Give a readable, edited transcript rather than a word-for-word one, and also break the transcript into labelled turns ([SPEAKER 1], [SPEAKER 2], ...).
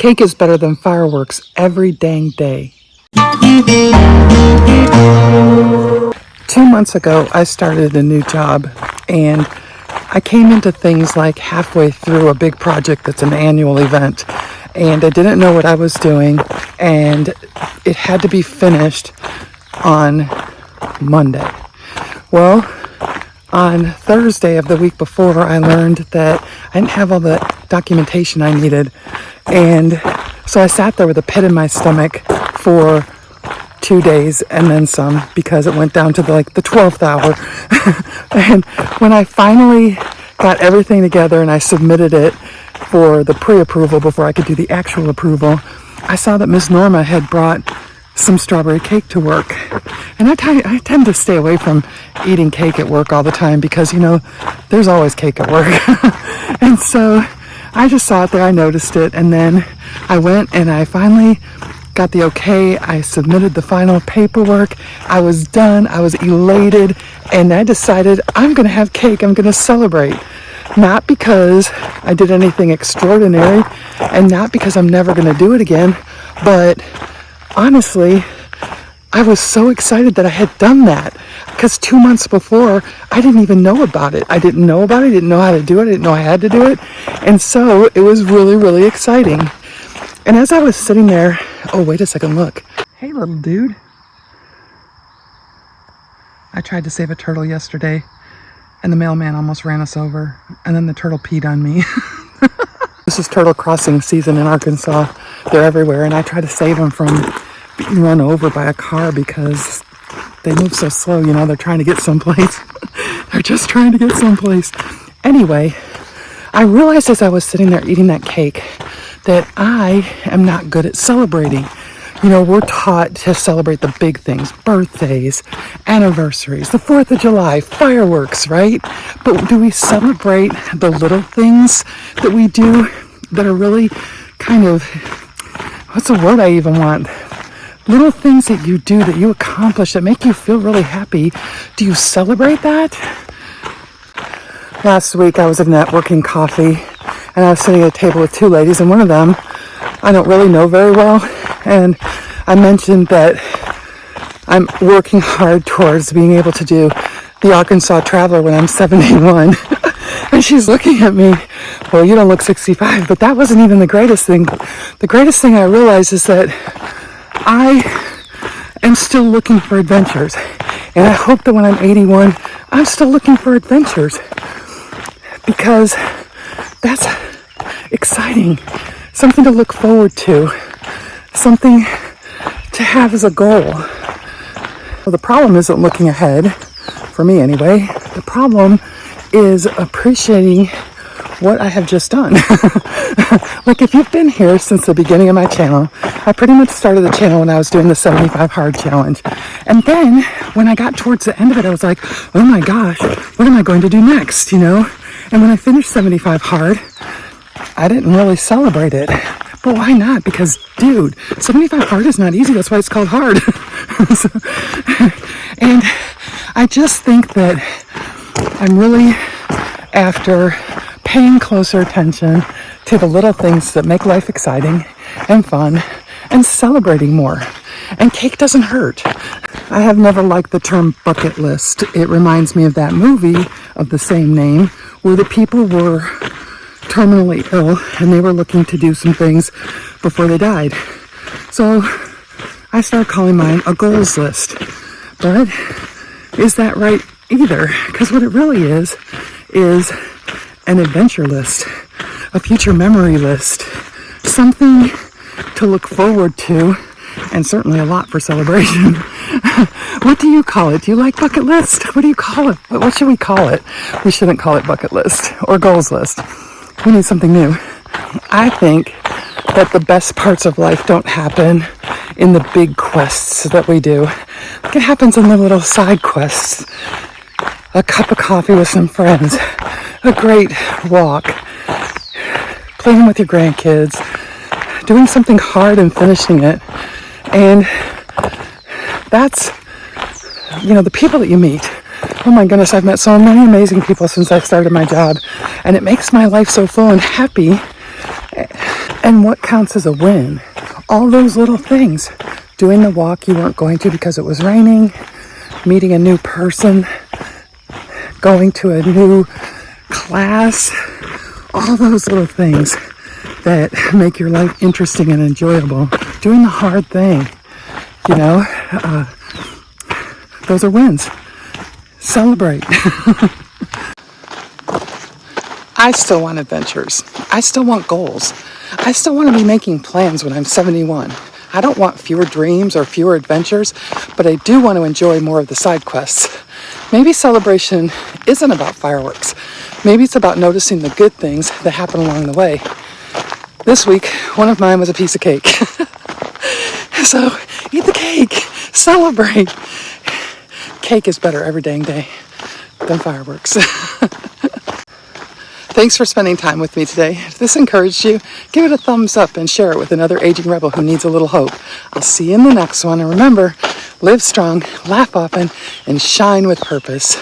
[SPEAKER 1] Cake is better than fireworks every dang day. 2 months ago, I started a new job, and I came into things like halfway through a big project that's an annual event, and I didn't know what I was doing, and it had to be finished on Monday. Well, on Thursday of the week before, I learned that I didn't have all the documentation I needed, and so I sat there with a pit in my stomach for 2 days and then some, because it went down to the 12th hour. And when I finally got everything together and I submitted it for the pre-approval before I could do the actual approval, I saw that Miss Norma had brought some strawberry cake to work. And I tend to stay away from eating cake at work all the time because, there's always cake at work. And so I just saw it there, I noticed it, and then I went and I finally got the okay. I submitted the final paperwork. I was done. I was elated, and I decided I'm going to have cake. I'm going to celebrate. Not because I did anything extraordinary, and not because I'm never going to do it again, but honestly, I was so excited that I had done that, because 2 months before, I didn't even know about it. I didn't know about it. I didn't know how to do it. I didn't know I had to do it. And so it was really, really exciting. And as I was sitting there, oh, wait a second, look. Hey, little dude. I tried to save a turtle yesterday, and the mailman almost ran us over, and then the turtle peed on me. This is turtle crossing season in Arkansas. They're everywhere, and I try to save them from being run over by a car because they move so slow, they're trying to get someplace. They're just trying to get someplace. Anyway, I realized as I was sitting there eating that cake that I am not good at celebrating. We're taught to celebrate the big things, birthdays, anniversaries, the 4th of July, fireworks, right? But do we celebrate the little things that we do that are really kind of, what's the word I even want? Little things that you do, that you accomplish, that make you feel really happy. Do you celebrate that? Last week I was at networking coffee, and I was sitting at a table with 2 ladies, and one of them I don't really know very well, and I mentioned that I'm working hard towards being able to do the Arkansas Traveler when I'm 71. And she's looking at me, well, you don't look 65, but that wasn't even the greatest thing. The greatest thing I realized is that I am still looking for adventures, and I hope that when I'm 81, I'm still looking for adventures, because that's exciting, something to look forward to, something to have as a goal. Well, the problem isn't looking ahead, for me anyway. The problem is appreciating what I have just done. Like, if you've been here since the beginning of my channel, I pretty much started the channel when I was doing the 75 hard challenge. And then when I got towards the end of it, I was like, oh my gosh, what am I going to do next, And when I finished 75 hard, I didn't really celebrate it. But why not? Because, dude, 75 hard is not easy. That's why it's called hard. And I just think that I'm really after paying closer attention to the little things that make life exciting and fun, and celebrating more. And cake doesn't hurt. I have never liked the term bucket list. It reminds me of that movie of the same name, where the people were terminally ill and they were looking to do some things before they died. So I started calling mine a goals list. But is that right either? Because what it really is an adventure list, a future memory list, something to look forward to, and certainly a lot for celebration. What do you call it? Do you like bucket list? What do you call it? What should we call it? We shouldn't call it bucket list or goals list. We need something new. I think that the best parts of life don't happen in the big quests that we do. It happens in the little side quests. A cup of coffee with some friends, a great walk, playing with your grandkids, doing something hard and finishing it. And that's, the people that you meet. Oh my goodness, I've met so many amazing people since I started my job, and it makes my life so full and happy. And what counts as a win? All those little things. Doing the walk you weren't going to because it was raining, meeting a new person, going to a new class, all those little things that make your life interesting and enjoyable. Doing the hard thing, you know, those are wins. Celebrate. I still want adventures. I still want goals. I still want to be making plans when I'm 71. I don't want fewer dreams or fewer adventures, but I do want to enjoy more of the side quests. Maybe celebration isn't about fireworks. Maybe it's about noticing the good things that happen along the way. This week, one of mine was a piece of cake. So, eat the cake. Celebrate. Cake is better every dang day than fireworks. Thanks for spending time with me today. If this encouraged you, give it a thumbs up and share it with another aging rebel who needs a little hope. I'll see you in the next one. And remember, live strong, laugh often, and shine with purpose.